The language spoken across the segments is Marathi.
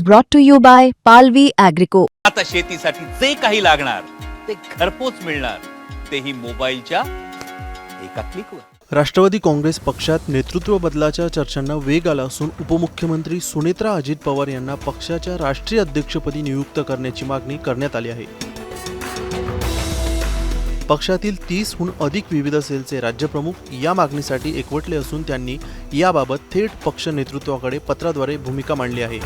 brought to you by Palvi Agrico. आता शेतीसाठी जे काही लागणार ते घरपोच मिळणार, तेही मोबाईलच्या एका क्लिकवर. राष्ट्रवादी काँग्रेस पक्षात नेतृत्व बदलाच्या चर्चांना वेग आला असून उपमुख्यमंत्री सुनेत्रा अजित पवार यांना पक्षाच्या राष्ट्रीय अध्यक्षपदी नियुक्त करण्याची मागणी करण्यात आली आहे. पक्षातील 30हून अधिक विविध सेलचे राज्यप्रमुख या मागणीसाठी एकवटले असून त्यांनी याबाबत थेट पक्ष नेतृत्वाकडे पत्राद्वारे भूमिका मांडली आहे.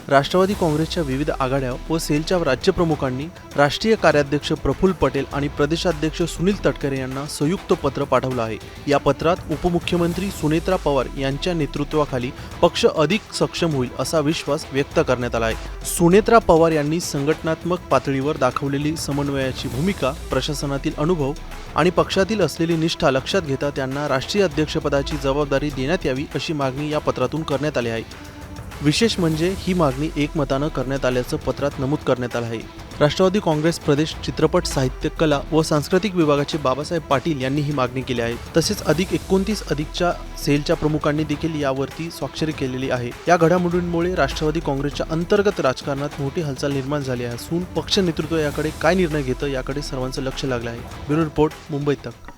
राष्ट्रवादी काँग्रेसच्या विविध आघाड्या व सेलच्या राज्यप्रमुखांनी राष्ट्रीय कार्याध्यक्ष प्रफुल्ल पटेल आणि प्रदेशाध्यक्ष सुनील तटकरे यांना संयुक्त पत्र पाठवलं आहे. या पत्रात उपमुख्यमंत्री सुनेत्रा पवार यांच्या नेतृत्वाखाली पक्ष अधिक सक्षम होईल असा विश्वास व्यक्त करण्यात आला आहे. सुनेत्रा पवार यांनी संघटनात्मक पातळीवर दाखवलेली समन्वयाची भूमिका, प्रशासनातील अनुभव आणि पक्षातील असलेली निष्ठा लक्षात घेता त्यांना राष्ट्रीय अध्यक्षपदाची जबाबदारी देण्यात यावी अशी मागणी या पत्रातून करण्यात आली आहे. विशेष म्हणजे ही मागणी एकमतानं करण्यात आल्याचं पत्रात नमूद करण्यात आलं आहे. राष्ट्रवादी काँग्रेस प्रदेश चित्रपट साहित्य कला व सांस्कृतिक विभागाचे बाबासाहेब पाटील यांनी ही मागणी केली आहे. तसेच अधिक 29 अधिकच्या सेलच्या प्रमुखांनी देखील यावरती स्वाक्षरी केलेली आहे. या घडामोडींमुळे राष्ट्रवादी काँग्रेसच्या अंतर्गत राजकारणात मोठी हालचाल निर्माण झाली आहे असून पक्ष नेतृत्व याकडे काय निर्णय घेतं याकडे सर्वांचं लक्ष लागलं आहे. ब्युरो रिपोर्ट, मुंबई तक.